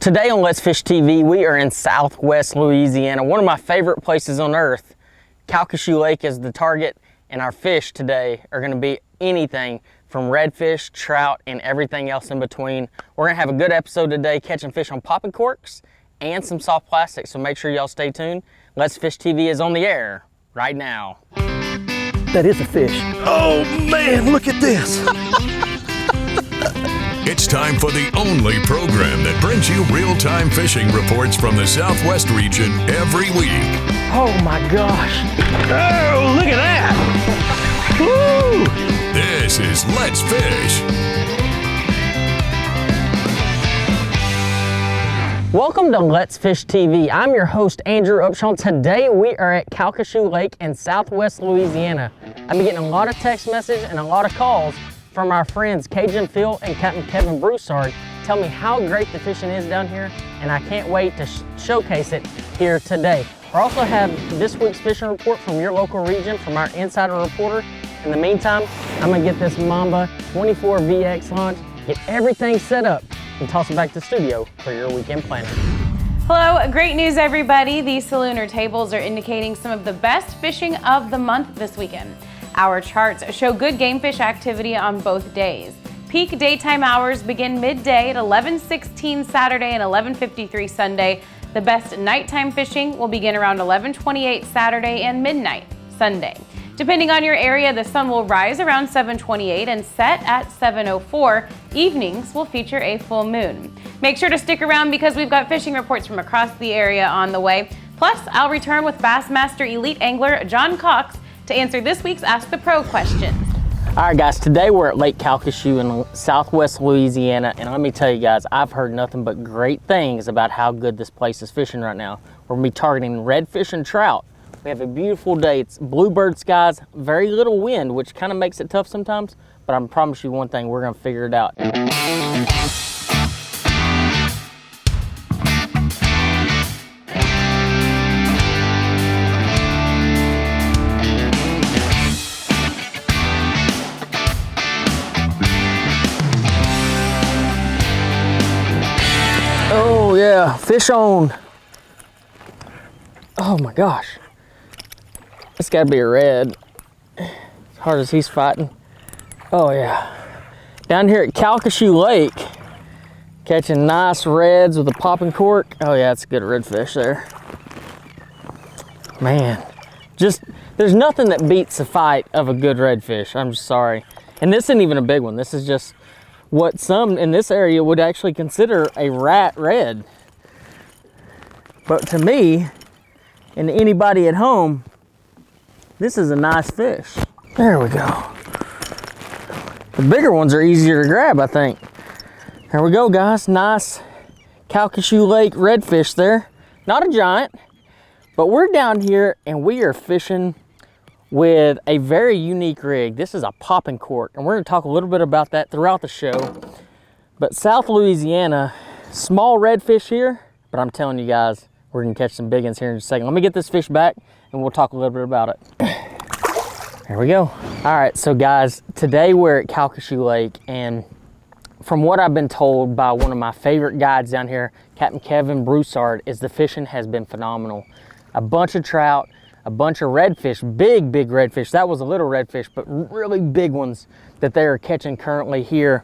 Today on Let's Fish TV, we are in Southwest Louisiana, one of my favorite places on earth. Calcasieu Lake is the target, and our fish today are going to be anything from redfish, trout, and everything else in between. We're going to have a good episode today, catching fish on popping corks and some soft plastic, so make sure y'all stay tuned. Let's Fish TV is on the air right now. That is a fish. Oh man, look at this. It's time for the only program that brings you real-time fishing reports from the Southwest region every week. Oh my gosh. Oh, look at that. Woo! This is Let's Fish. Welcome to Let's Fish TV. I'm your host, Andrew Upshaw. Today we are at Calcasieu Lake in Southwest Louisiana. I've been getting a lot of text messages and a lot of calls from our friends Cajun Phil and Captain Kevin Broussard. Tell me how great the fishing is down here, and I can't wait to showcase it here today. We also have this week's fishing report from your local region from our insider reporter. In the meantime, I'm gonna get this Mamba 24 VX launch, get everything set up, and toss it back to the studio for your weekend planning. Hello, great news everybody. These Salooner tables are indicating some of the best fishing of the month this weekend. Our charts show good game fish activity on both days. Peak daytime hours begin midday at 11:16 Saturday and 11:53 Sunday. The best nighttime fishing will begin around 11:28 Saturday and midnight Sunday. Depending on your area, the sun will rise around 7:28 and set at 7:04. Evenings will feature a full moon. Make sure to stick around because we've got fishing reports from across the area on the way. Plus, I'll return with Bassmaster Elite Angler John Cox to answer this week's Ask the Pro questions. All right, guys, today we're at Lake Calcasieu in Southwest Louisiana, and let me tell you guys, I've heard nothing but great things about how good this place is fishing right now. We're gonna be targeting redfish and trout. We have a beautiful day. It's bluebird skies, very little wind, which kind of makes it tough sometimes, but I promise you one thing, we're gonna figure it out. Oh yeah, fish on. Oh my gosh. It's gotta be a red. As hard as he's fighting. Oh yeah. Down here at Calcasieu Lake, catching nice reds with a popping cork. Oh yeah, it's a good redfish there. Man, just, there's nothing that beats the fight of a good redfish. I'm just sorry. And this isn't even a big one. This is just what some in this area would actually consider a rat red. But to me, and anybody at home, this is a nice fish. There we go. The bigger ones are easier to grab, I think. There we go, guys. Nice Calcasieu Lake redfish there. Not a giant, but we're down here and we are fishing with a very unique rig. This is a popping cork, and we're gonna talk a little bit about that throughout the show. But South Louisiana, small redfish here, but I'm telling you guys, we're gonna catch some big ones here in just a second. Let me get this fish back and we'll talk a little bit about it. There we go. All right, so guys, today we're at Calcasieu Lake, and from what I've been told by one of my favorite guides down here, Captain Kevin Broussard, is the fishing has been phenomenal. A bunch of trout, a bunch of redfish, big redfish. That was a little redfish, but really big ones that they are catching currently here.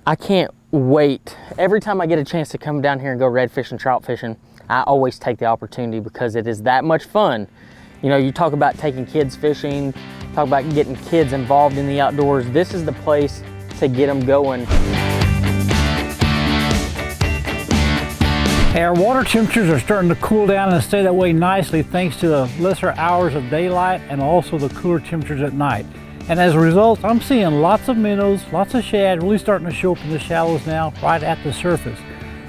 I can't wait. Every time I get a chance to come down here and go redfish and trout fishing, I always take the opportunity because it is that much fun. You know, you talk about taking kids fishing, talk about getting kids involved in the outdoors. This is the place to get them going. Our water temperatures are starting to cool down and stay that way nicely thanks to the lesser hours of daylight and also the cooler temperatures at night. And as a result, I'm seeing lots of minnows, lots of shad really starting to show up in the shallows now right at the surface.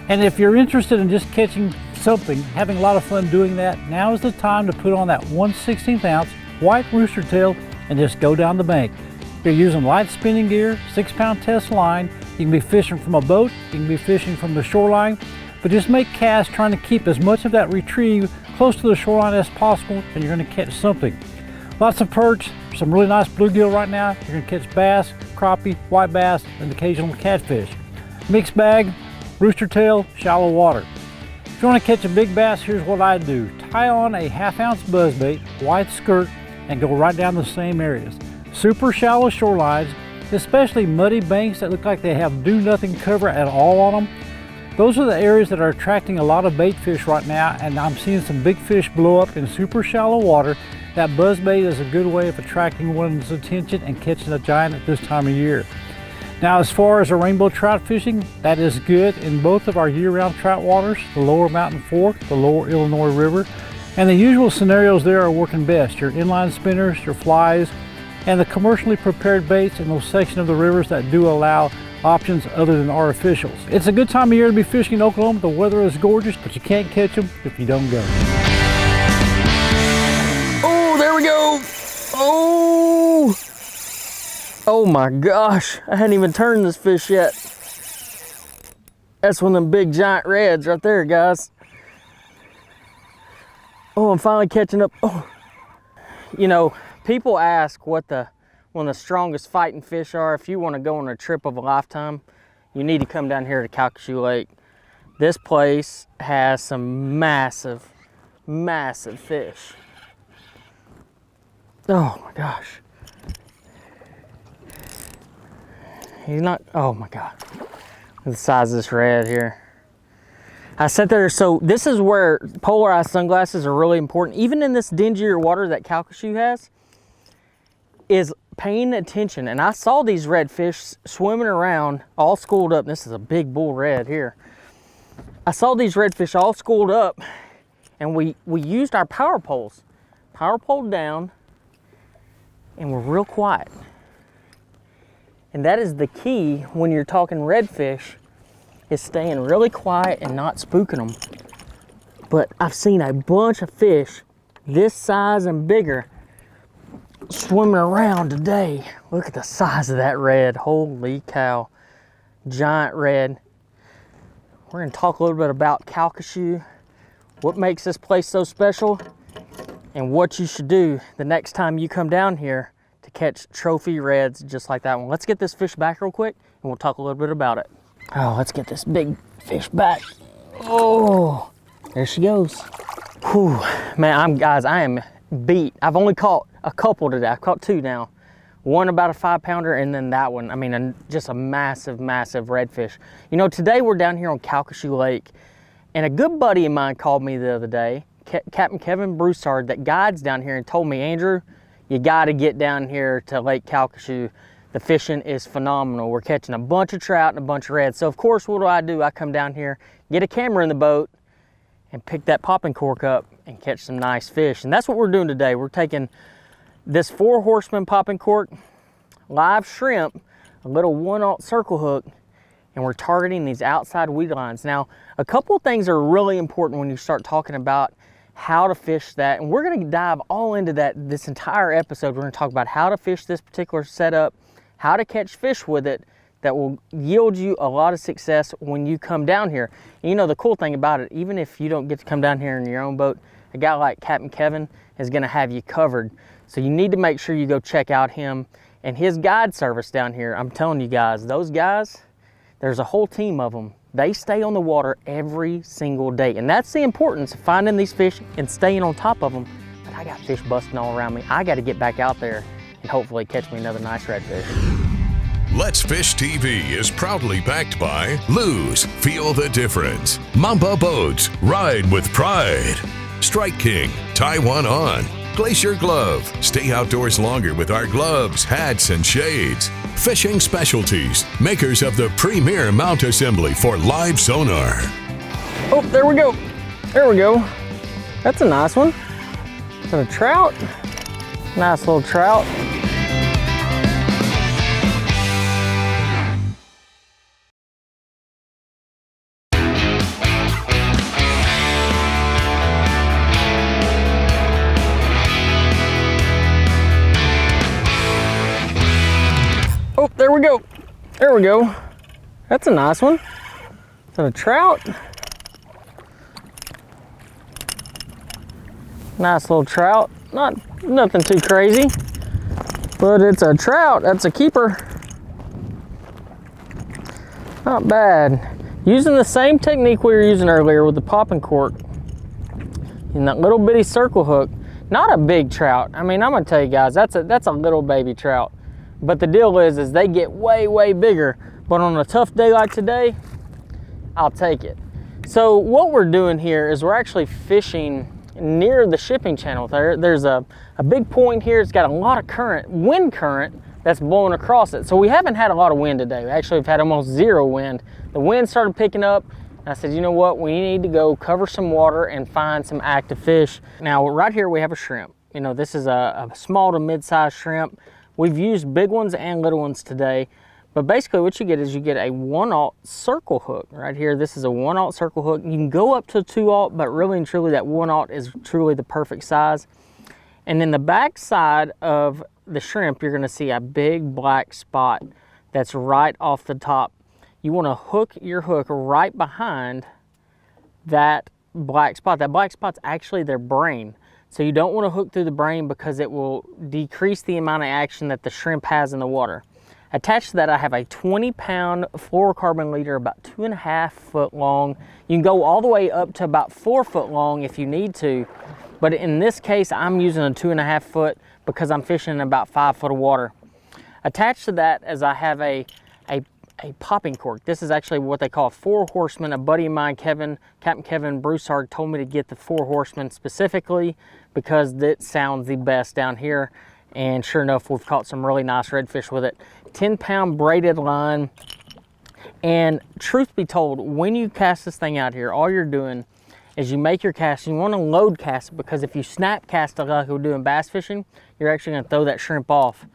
And if you're interested in just catching something, having a lot of fun doing that, now is the time to put on that 1/16 ounce white rooster tail and just go down the bank. If you're using light spinning gear, 6-pound test line, you can be fishing from a boat, you can be fishing from the shoreline, but just make casts trying to keep as much of that retrieve close to the shoreline as possible, and you're going to catch something. Lots of perch, some really nice bluegill right now. You're going to catch bass, crappie, white bass, and occasional catfish. Mixed bag, Rooster tail, shallow water. If you want to catch a big bass, here's what I do. Tie on a 1/2 ounce buzzbait, wide skirt, and go right down the same areas. Super shallow shorelines, especially muddy banks that look like they have do nothing cover at all on them. Those are the areas that are attracting a lot of bait fish right now, and I'm seeing some big fish blow up in super shallow water. That buzzbait is a good way of attracting one's attention and catching a giant at this time of year. Now, as far as a rainbow trout fishing, that is good in both of our year-round trout waters, the lower Mountain Fork, the lower Illinois River, and the usual scenarios there are working best. Your inline spinners, your flies, and the commercially prepared baits in those sections of the rivers that do allow options other than artificials. It's a good time of year to be fishing in Oklahoma. The weather is gorgeous, but you can't catch them if you don't go. Oh, there we go. Oh. Oh my gosh, I hadn't even turned this fish yet. That's one of them big giant reds right there, guys. Oh, I'm finally catching up. Oh. You know, people ask what one of the strongest fighting fish are. If you want to go on a trip of a lifetime, you need to come down here to Calcasieu Lake. This place has some massive, massive fish. Oh my gosh. He's not, oh my God. The size of this red here. I sat there, so this is where polarized sunglasses are really important. Even in this dingier water that Calcasieu has, is paying attention. And I saw these redfish swimming around, all schooled up. This is a big bull red here. I saw these redfish all schooled up, and we used our power poles. Power pole down, and we're real quiet. And that is the key when you're talking redfish, is staying really quiet and not spooking them. But I've seen a bunch of fish this size and bigger swimming around today. Look at the size of that red. Holy cow. Giant red. We're gonna talk a little bit about Calcasieu, what makes this place so special, and what you should do the next time you come down here to catch trophy reds just like that one. Let's get this fish back real quick and we'll talk a little bit about it. Oh, let's get this big fish back. Oh, there she goes. Whew, man, I am beat. I've only caught a couple today. I've caught two now. One about a 5-pounder, and then that one, I mean, just a massive, massive redfish. You know, today we're down here on Calcasieu Lake, and a good buddy of mine called me the other day, Captain Kevin Broussard, that guides down here, and told me, Andrew, you gotta get down here to Lake Calcasieu. The fishing is phenomenal. We're catching a bunch of trout and a bunch of reds. So of course, what do? I come down here, get a camera in the boat, and pick that popping cork up and catch some nice fish. And that's what we're doing today. We're taking this 4 Horsemen popping cork, live shrimp, a little 1/0 circle hook, and we're targeting these outside weed lines. Now, a couple of things are really important when you start talking about how to fish that, and we're gonna dive all into that this entire episode. We're gonna talk about how to fish this particular setup, how to catch fish with it that will yield you a lot of success when you come down here. And you know, the cool thing about it, even if you don't get to come down here in your own boat, a guy like Captain Kevin is gonna have you covered. So you need to make sure you go check out him and his guide service down here. I'm telling you guys, those guys, there's a whole team of them. They stay on the water every single day. And that's the importance of finding these fish and staying on top of them. But I got fish busting all around me. I gotta get back out there and hopefully catch me another nice redfish. Let's Fish TV is proudly backed by Lose, Feel the Difference, Mamba Boats, Ride with Pride, Strike King, Tie One On, Glacier Glove, stay outdoors longer with our gloves, hats, and shades, Fishing Specialties, makers of the premier mount assembly for live sonar. Oh, there we go. There we go. That's a nice one. Is that a trout? Nice little trout. Oh, there we go. There we go. That's a nice one. Is that a trout? Nice little trout. Nothing too crazy, but it's a trout. That's a keeper. Not bad. Using the same technique we were using earlier with the popping cork and that little bitty circle hook. Not a big trout. I mean, I'm gonna tell you guys, that's a little baby trout. But the deal is they get way, way bigger. But on a tough day like today, I'll take it. So what we're doing here is we're actually fishing near the shipping channel. There's a big point here. It's got a lot of current, wind current, that's blowing across it. So we haven't had a lot of wind today. Actually, we've had almost zero wind. The wind started picking up, and I said, you know what? We need to go cover some water and find some active fish. Now, right here we have a shrimp. You know, this is a small to mid-sized shrimp. We've used big ones and little ones today, but basically what you get is you get a 1/0 circle hook. Right here, this is a 1/0 circle hook. You can go up to 2/0, but really and truly that 1/0 is truly the perfect size. And then the back side of the shrimp, you're gonna see a big black spot that's right off the top. You wanna hook your hook right behind that black spot. That black spot's actually their brain. So you don't wanna hook through the brain because it will decrease the amount of action that the shrimp has in the water. Attached to that, I have a 20-pound fluorocarbon leader, about 2.5 foot long. You can go all the way up to about 4 foot long if you need to. But in this case, I'm using a 2.5 foot because I'm fishing in about 5 foot of water. Attached to that is I have a popping cork. This is actually what they call a 4 horseman. A buddy of mine, Captain Kevin Broussard, told me to get the 4 horseman specifically because it sounds the best down here. And sure enough, we've caught some really nice redfish with it. 10-pound braided line. And truth be told, when you cast this thing out here, all you're doing is you make your cast. You want to load cast it because if you snap cast it like we're doing bass fishing, you're actually going to throw that shrimp off.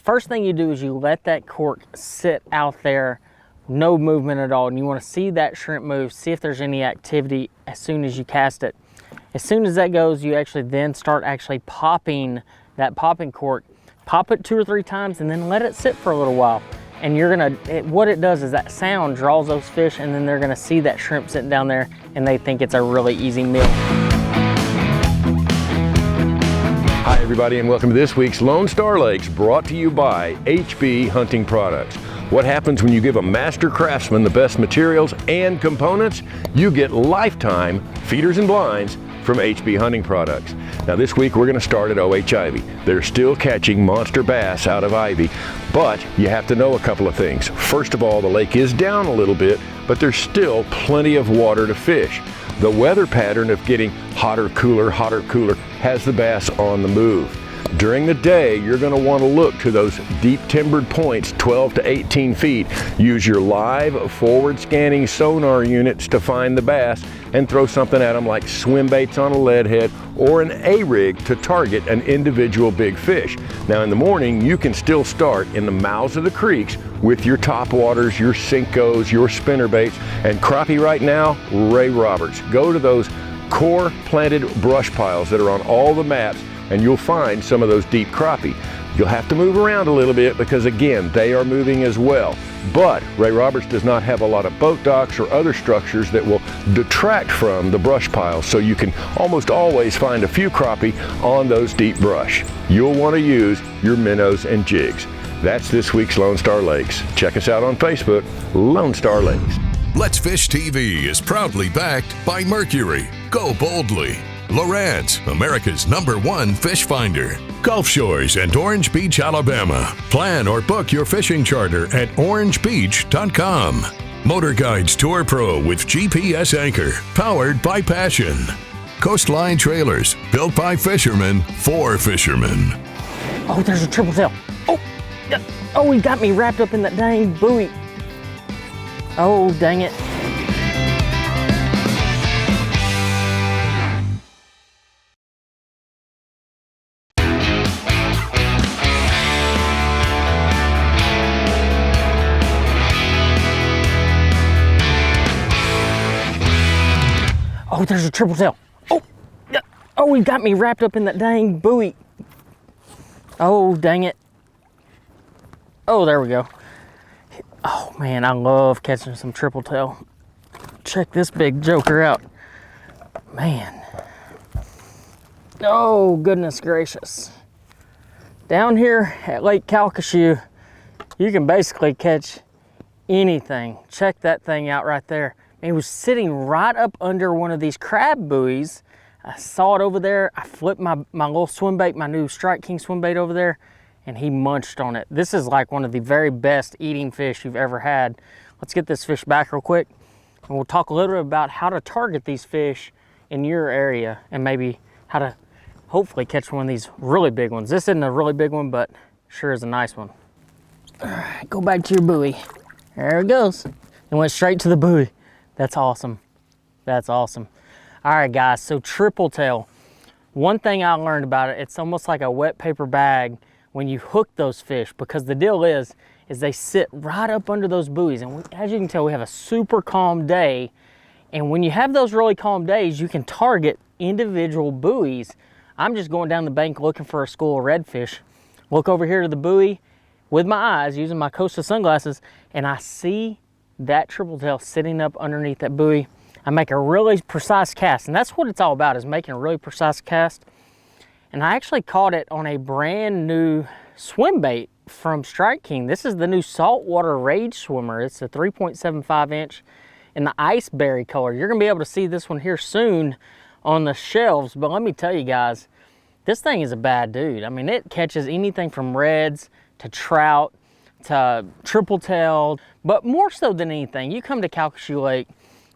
First thing you do is you let that cork sit out there, no movement at all, and you want to see that shrimp move, see if there's any activity as soon as you cast it. As soon as that goes, you actually then start actually popping that popping cork. Pop it 2 or 3 times and then let it sit for a little while. And you're gonna, what it does is that sound draws those fish, and then they're gonna see that shrimp sitting down there and they think it's a really easy meal. Hi everybody, and welcome to this week's Lone Star Lakes, brought to you by HB Hunting Products. What happens when you give a master craftsman the best materials and components? You get lifetime feeders and blinds from HB Hunting Products. Now this week we're going to start at OH Ivy. They're still catching monster bass out of Ivy, but you have to know a couple of things. First of all, the lake is down a little bit, but there's still plenty of water to fish. The weather pattern of getting hotter, cooler has the bass on the move. During the day, you're going to want to look to those deep timbered points, 12 to 18 feet. Use your live forward scanning sonar units to find the bass and throw something at them like swim baits on a lead head or an A-rig to target an individual big fish. Now in the morning, you can still start in the mouths of the creeks with your top waters, your Senkos, your spinner baits, and crappie right now, Ray Roberts. Go to those core planted brush piles that are on all the maps and you'll find some of those deep crappie. You'll have to move around a little bit because again, they are moving as well. But Ray Roberts does not have a lot of boat docks or other structures that will detract from the brush piles, so you can almost always find a few crappie on those deep brush. You'll want to use your minnows and jigs. That's this week's Lone Star Lakes. Check us out on Facebook, Lone Star Lakes. Let's Fish TV is proudly backed by Mercury. Go boldly. Lowrance, America's #1 fish finder. Gulf Shores and Orange Beach, Alabama. Plan or book your fishing charter at orangebeach.com. Motor Guides Tour Pro with GPS anchor, powered by Passion. Coastline Trailers, built by fishermen for fishermen. Oh, there's a triple tail. Oh, yeah. Oh, he got me wrapped up in that dang buoy. Oh, dang it. Oh, there's a triple tail. Oh, yeah. Oh, he got me wrapped up in that dang buoy. Oh, dang it. Oh, there we go. Oh man, I love catching some triple tail. Check this big joker out. Man. Oh, goodness gracious. Down here at Lake Calcasieu, you can basically catch anything. Check that thing out right there. And he was sitting right up under one of these crab buoys. I saw it over there. I flipped my little swim bait, my new Strike King swim bait over there, and he munched on it. This is like one of the very best eating fish you've ever had. Let's get this fish back real quick, and we'll talk a little bit about how to target these fish in your area and maybe how to hopefully catch one of these really big ones. This isn't a really big one, but sure is a nice one. All right, go back to your buoy. There it goes. It went straight to the buoy. That's awesome. That's awesome. All right, guys, so triple tail. One thing I learned about it, it's almost like a wet paper bag when you hook those fish, because the deal is they sit right up under those buoys. And as you can tell, we have a super calm day. And when you have those really calm days, you can target individual buoys. I'm just going down the bank looking for a school of redfish. Look over here to the buoy with my eyes using my Costa sunglasses, and I see that triple tail sitting up underneath that buoy. I make a really precise cast, and that's what it's all about, is making a really precise cast. And I actually caught it on a brand new swim bait from Strike King. This is the new saltwater rage swimmer. It's a 3.75 inch in the iceberry color. You're gonna be able to see this one here soon on the shelves, but let me tell you guys, this thing is a bad dude. I mean, it catches anything from reds to trout to triple tail, but more so than anything, you come to Calcasieu Lake,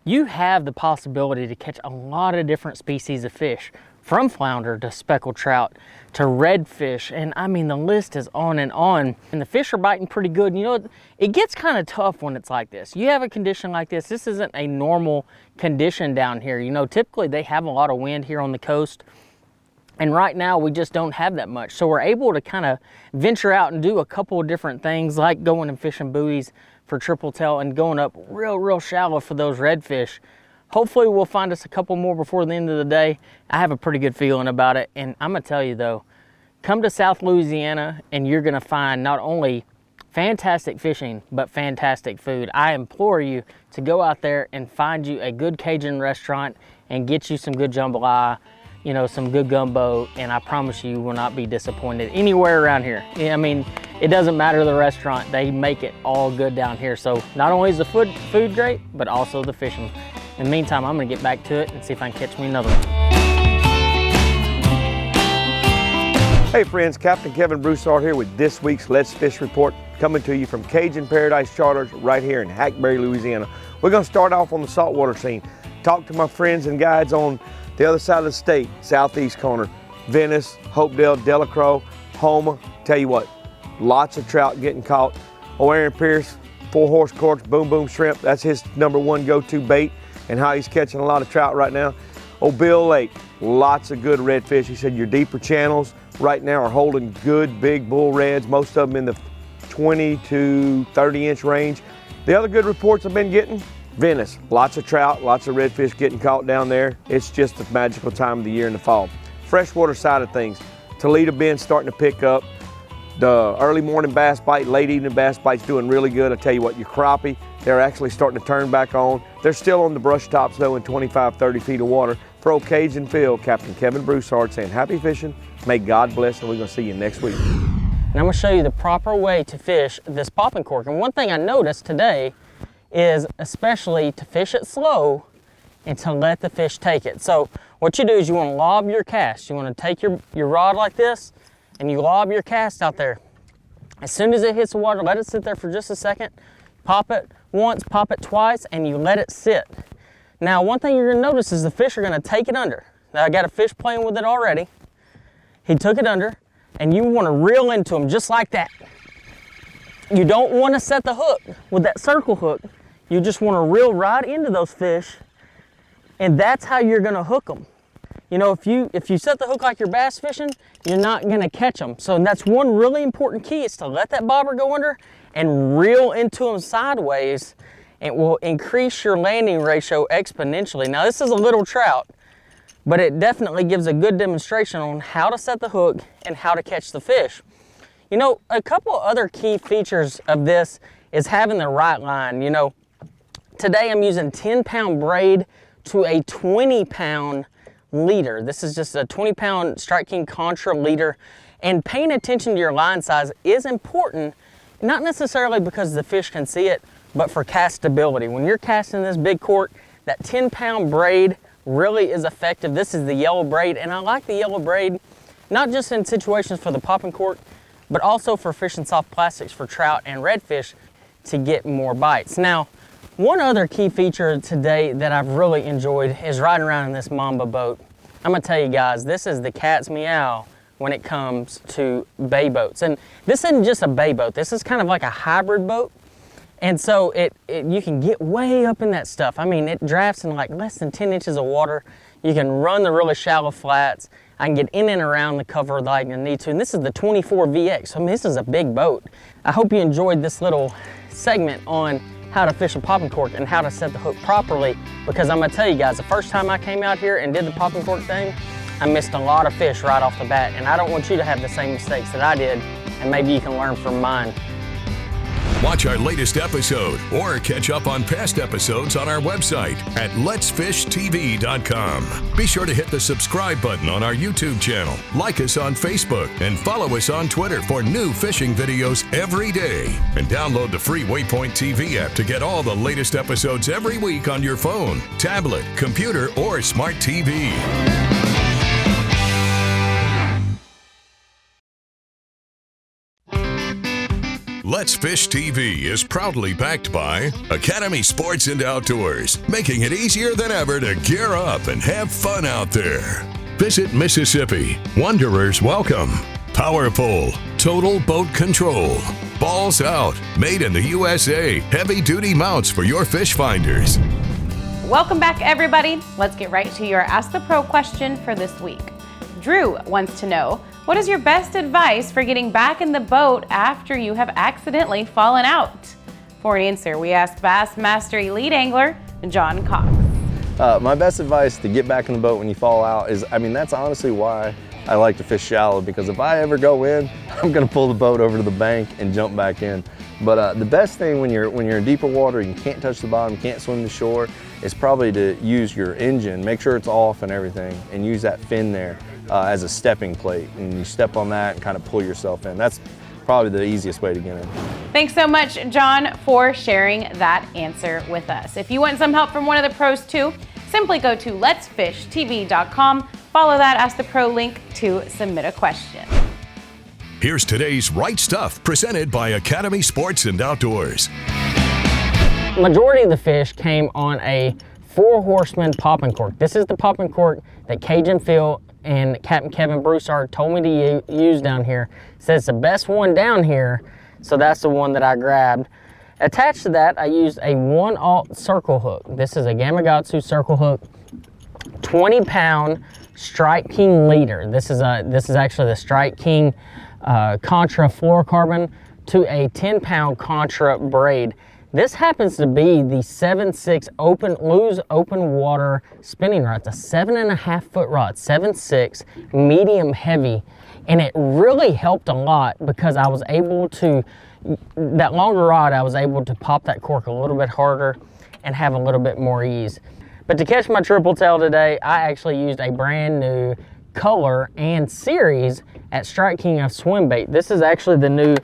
you have the possibility to catch a lot of different species of fish, from flounder to speckled trout to redfish, and I mean, the list is on. And the fish are biting pretty good. You know, it gets kind of tough when it's like this. You have a condition like this. This isn't a normal condition down here. You know, typically they have a lot of wind here on the coast, and right now we just don't have that much. So we're able to kind of venture out and do a couple of different things, like going and fishing buoys for triple tail and going up real shallow for those redfish. Hopefully we'll find us a couple more before the end of the day. I have a pretty good feeling about it. And I'm gonna tell you though, come to South Louisiana and you're gonna find not only fantastic fishing, but fantastic food. I implore you to go out there and find you a good Cajun restaurant and get you some good jambalaya, you know, some good gumbo, and I promise you will not be disappointed anywhere around here. I mean, it doesn't matter the restaurant, they make it all good down here. So not only is the food great, but also the fishing. In the meantime, I'm gonna get back to it and see if I can catch me another one. Hey friends, Captain Kevin Broussard here with this week's Let's Fish Report, coming to you from Cajun Paradise Charters right here in Hackberry, Louisiana. We're gonna start off on the saltwater scene. Talk to my friends and guides on the other side of the state, southeast corner, Venice, Hopedale, Delacroix, Houma. Tell you what, lots of trout getting caught. Aaron Pierce, 4-horse corks, boom boom shrimp. That's his #1 go-to bait, and how he's catching a lot of trout right now. Bill Lake, lots of good redfish. He said your deeper channels right now are holding good big bull reds, most of them in the 20 to 30 inch range. The other good reports I've been getting, Venice, lots of trout, lots of redfish getting caught down there. It's just the magical time of the year in the fall. Freshwater side of things, Toledo Bend starting to pick up. The early morning bass bite, late evening bass bite's doing really good. I tell you what, your crappie, they're actually starting to turn back on. They're still on the brush tops though in 25, 30 feet of water. For old Cajun Phil, Captain Kevin Broussard saying happy fishing, may God bless, and we're gonna see you next week. And I'm gonna show you the proper way to fish this popping cork. And one thing I noticed today is especially to fish it slow and to let the fish take it. So what you do is you wanna lob your cast. You wanna take your rod like this, and you lob your cast out there. As soon as it hits the water, let it sit there for just a second. Pop it once, pop it twice, and you let it sit. Now, one thing you're gonna notice is the fish are gonna take it under. Now, I got a fish playing with it already. He took it under, and you wanna reel into him just like that. You don't wanna set the hook with that circle hook. You just wanna reel right into those fish, and that's how you're gonna hook them. You know, if you set the hook like you're bass fishing, you're not gonna catch them. So that's one really important key, is to let that bobber go under and reel into them sideways. It will increase your landing ratio exponentially. Now this is a little trout, but it definitely gives a good demonstration on how to set the hook and how to catch the fish. You know, a couple other key features of this is having the right line. You know, today I'm using 10-pound braid to a 20-pound leader. This is just a 20-pound Strike King Contra leader, and paying attention to your line size is important, not necessarily because the fish can see it, but for cast stability. When you're casting this big cork, that 10-pound braid really is effective. This is the yellow braid, and I like the yellow braid, not just in situations for the popping cork, but also for fishing soft plastics for trout and redfish to get more bites. Now, one other key feature today that I've really enjoyed is riding around in this Mamba boat. I'm gonna tell you guys, this is the cat's meow when it comes to bay boats. And this isn't just a bay boat, this is kind of like a hybrid boat. And so you can get way up in that stuff. I mean, it drafts in like less than 10 inches of water. You can run the really shallow flats. I can get in and around the cover like I need to. And this is the 24 VX, so I mean, this is a big boat. I hope you enjoyed this little segment on how to fish a popping cork and how to set the hook properly, because I'm gonna tell you guys, the first time I came out here and did the popping cork thing, I missed a lot of fish right off the bat, and I don't want you to have the same mistakes that I did, and maybe you can learn from mine. Watch our latest episode or catch up on past episodes on our website at letsfishtv.com. Be sure to hit the subscribe button on our YouTube channel, like us on Facebook, and follow us on Twitter for new fishing videos every day. And download the free Waypoint TV app to get all the latest episodes every week on your phone, tablet, computer, or smart TV. Let's Fish TV is proudly backed by Academy Sports and Outdoors, making it easier than ever to gear up and have fun out there. Visit Mississippi, Wanderers welcome. Power Pole, total boat control. Balls Out, made in the USA, heavy-duty mounts for your fish finders. Welcome back, everybody. Let's get right to your Ask the Pro question for this week. Drew wants to know, what is your best advice for getting back in the boat after you have accidentally fallen out? For an answer, we asked Bass Master Elite Angler John Cox. My best advice to get back in the boat when you fall out is, I mean, that's honestly why I like to fish shallow, because if I ever go in, I'm gonna pull the boat over to the bank and jump back in. But the best thing when you're in deeper water, you can't touch the bottom, can't swim to shore, is probably to use your engine, make sure it's off and everything, and use that fin there as a stepping plate. And you step on that and kind of pull yourself in. That's probably the easiest way to get in. Thanks so much, John, for sharing that answer with us. If you want some help from one of the pros too, simply go to letsfishtv.com, follow that Ask the Pro link to submit a question. Here's today's Right Stuff, presented by Academy Sports and Outdoors. Majority of the fish came on a 4 Horsemen popping cork. This is the popping cork that Cajun Phil and Captain Kevin Broussard told me to use down here. Says it's the best one down here, so that's the one that I grabbed. Attached to that, I used a 1/0 circle hook. This is a Gamakatsu circle hook, 20-pound Strike King leader. This is actually the Strike King Contra fluorocarbon to a 10-pound Contra braid. This happens to be the 7.6 Lew's open water spinning rod. It's a 7.5-foot rod, 7.6, medium heavy. And it really helped a lot because I was able to, that longer rod, I was able to pop that cork a little bit harder and have a little bit more ease. But to catch my triple tail today, I actually used a brand new color and series at Strike King of swim bait. This is actually the new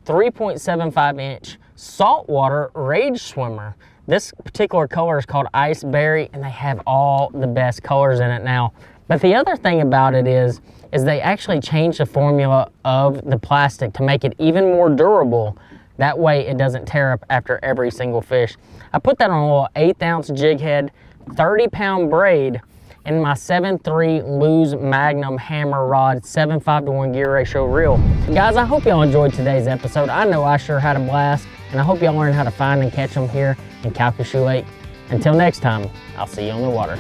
3.75-inch saltwater rage swimmer. This particular color is called Ice Berry, and they have all the best colors in it now. But the other thing about it is they actually changed the formula of the plastic to make it even more durable. That way it doesn't tear up after every single fish. I put that on a little 1/8-ounce jig head, 30-pound braid, and my 7.3 Lew's Magnum hammer rod, 7.5-to-1 gear ratio reel. Guys, I hope y'all enjoyed today's episode. I know I sure had a blast, and I hope y'all learned how to find and catch them here in Calcasieu Lake. Until next time, I'll see you on the water.